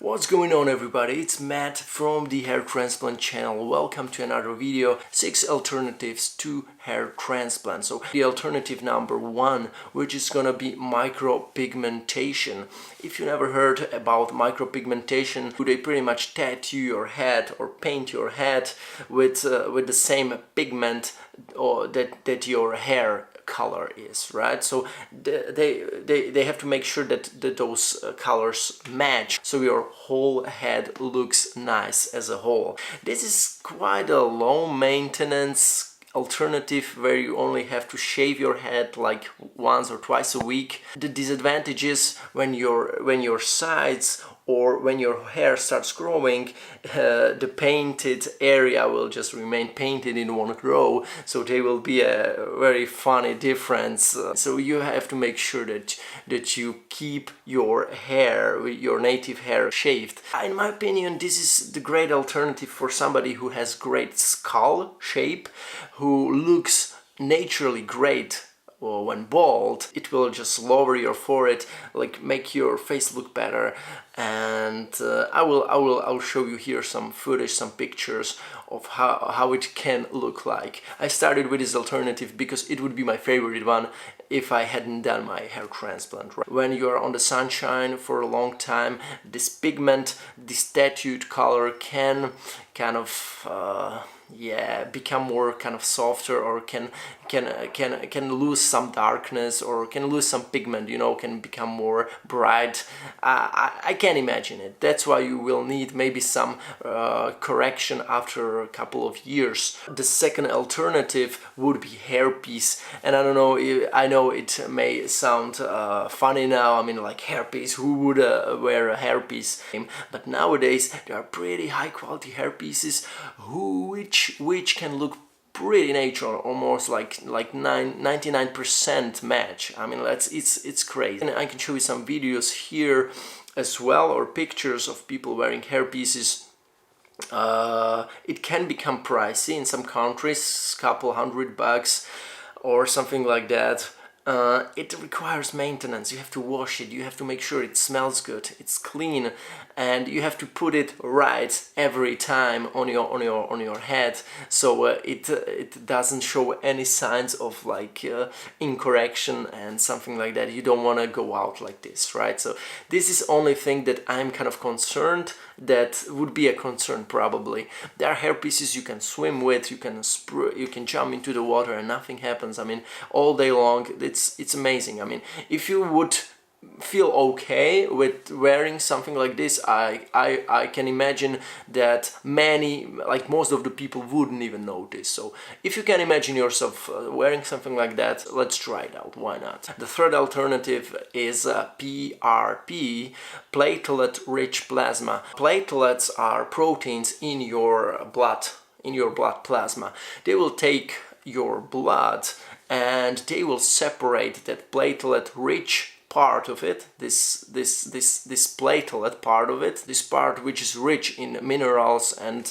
What's going on, everybody? It's Matt from the Hair Transplant channel. Welcome to another video, 6 alternatives to hair transplant. So the alternative number 1, which is gonna be micropigmentation. If you never heard about micropigmentation, they pretty much tattoo your head or paint your head with the same pigment or that your hair color is, right? So they have to make sure that those colors match, so your whole head looks nice as a whole. This is quite a low maintenance alternative where you only have to shave your head like once or twice a week. The disadvantage is when your sides or when your hair starts growing, the painted area will just remain painted in one row, so there will be a very funny difference. So you have to make sure that you keep your hair, your native hair, shaved. In my opinion, this is the great alternative for somebody who has great skull shape, who looks naturally great. Or when bald, it will just lower your forehead, like make your face look better. And I'll show you here some footage, some pictures of how it can look like. I started with this alternative because it would be my favorite one if I hadn't done my hair transplant. Right? When you are on the sunshine for a long time, this pigment, this tattooed color can kind of become more kind of softer, or can lose some darkness, or can lose some pigment, you know, can become more bright. I can imagine it. That's why you will need maybe some correction after a couple of years. The second alternative would be hairpiece, and I don't know, I know it may sound funny now. I mean, like hairpiece, who would wear a hairpiece? But nowadays there are pretty high quality hairpieces which can look pretty natural, almost like 99% match. I mean, it's crazy. And I can show you some videos here as well, or pictures of people wearing hairpieces. It can become pricey in some countries, couple $100 or something like that. It requires maintenance. You have to wash it, you have to make sure it smells good, it's clean, and you have to put it right every time on your head, so it doesn't show any signs of like incorrection and something like that. You don't want to go out like this, right? So this is only thing that I'm kind of concerned, that would be a concern probably. There are hairpieces you can swim with, you can jump into the water and nothing happens. I mean, all day long. It's amazing. I mean, if you would feel okay with wearing something like this, I can imagine that many, like most of the people, wouldn't even notice. So if you can imagine yourself wearing something like that, let's try it out. Why not? The third alternative is PRP, platelet-rich plasma. Platelets are proteins in your blood plasma. They will take your blood and they will separate that platelet-rich part of it, this platelet part of it, this part which is rich in minerals and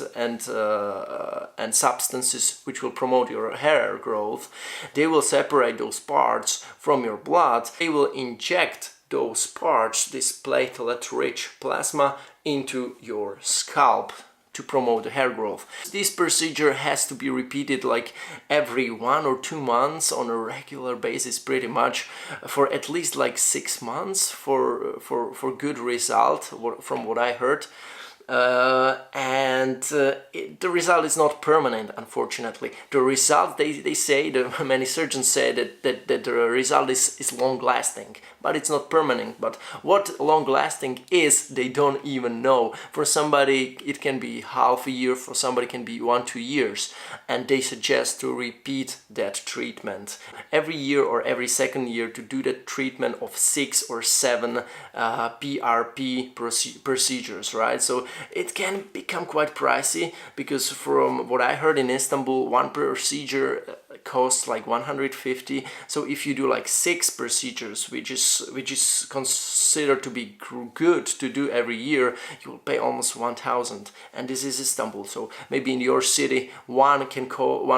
substances which will promote your hair growth. They will separate those parts from your blood. They will inject those parts, this platelet-rich plasma, into your scalp to promote the hair growth. This procedure has to be repeated like every 1 or 2 months on a regular basis, pretty much for at least like 6 months for good result, from what I heard. The result is not permanent, unfortunately. The result, they say, many surgeons say that the result is long-lasting, but it's not permanent. But what long-lasting is, they don't even know. For somebody it can be half a year, for somebody it can be 1-2 years, and they suggest to repeat that treatment every year or every second year, to do that treatment of 6 or 7 PRP procedures, right? So it can become quite pricey, because from what I heard in Istanbul, one procedure costs like 150. So if you do like 6 procedures, which is considered to be good to do every year, you will pay almost 1,000. And this is Istanbul. So maybe in your city, one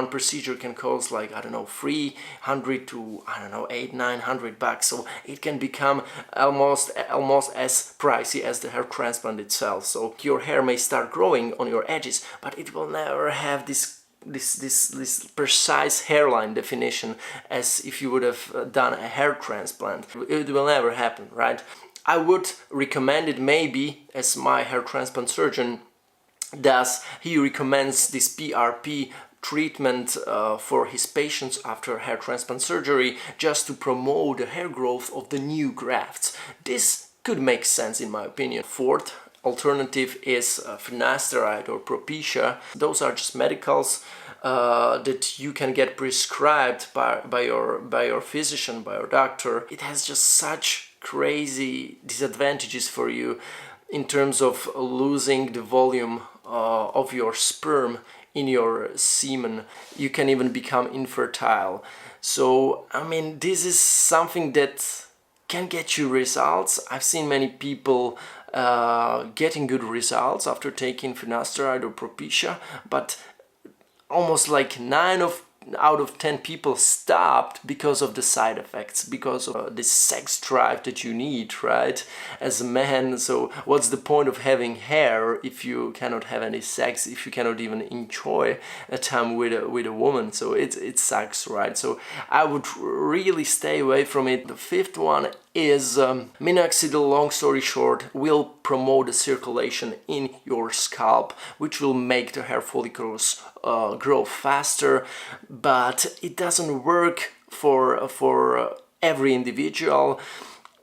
procedure can cost like, I don't know, 300 to, I don't know, 800-900 bucks. So it can become almost as pricey as the hair transplant itself. So your hair may start growing on your edges, but it will never have this precise hairline definition as if you would have done a hair transplant. It will never happen, right? I would recommend it maybe, as my hair transplant surgeon does. He recommends this PRP treatment for his patients after hair transplant surgery, just to promote the hair growth of the new grafts. This could make sense in my opinion. Fourth alternative is finasteride or Propecia. Those are just medicals that you can get prescribed by your physician, by your doctor. It has just such crazy disadvantages for you in terms of losing the volume of your sperm in your semen. You can even become infertile. So I mean, this is something that can get you results. I've seen many people getting good results after taking finasteride or Propecia, but almost like 9 out of 10 people stopped because of the side effects, because of the sex drive that you need, right, as a man. So what's the point of having hair if you cannot have any sex, if you cannot even enjoy a time with a woman? So it sucks, right? So I would really stay away from it. The fifth one is minoxidil. Long story short, will promote the circulation in your scalp, which will make the hair follicles grow faster, but it doesn't work for every individual.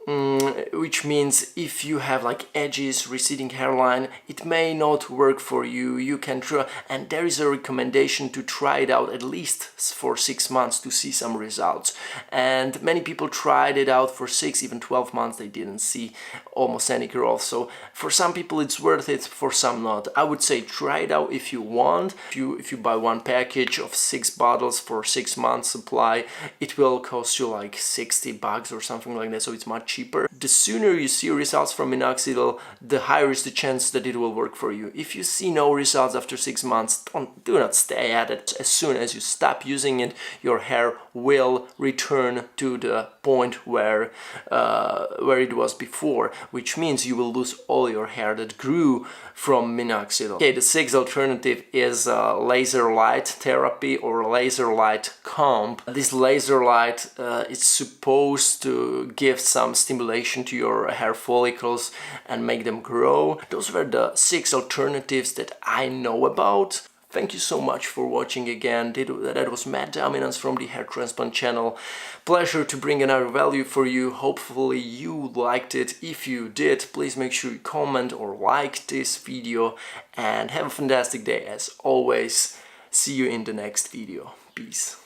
Which means if you have like edges, receding hairline, it may not work for you. You can try, and there is a recommendation to try it out at least for 6 months to see some results. And many people tried it out for 6, even 12 months. They didn't see almost any growth. So for some people it's worth it, for some not. I would say try it out if you want. If you buy one package of 6 bottles for 6 months supply, it will cost you like 60 bucks or something like that. So it's much cheaper. The sooner you see results from minoxidil, the higher is the chance that it will work for you. If you see no results after 6 months, do not stay at it. As soon as you stop using it, your hair will return to the point where it was before, which means you will lose all your hair that grew from minoxidil. Okay, the sixth alternative is laser light therapy or laser light comb. This laser light is supposed to give some stimulation to your hair follicles and make them grow. Those were the 6 alternatives that I know about. Thank you so much for watching again. That was Matt Dominance from the Hair Transplant channel. Pleasure to bring another value for you. Hopefully you liked it. If you did, please make sure you comment or like this video, and have a fantastic day as always. See you in the next video. Peace.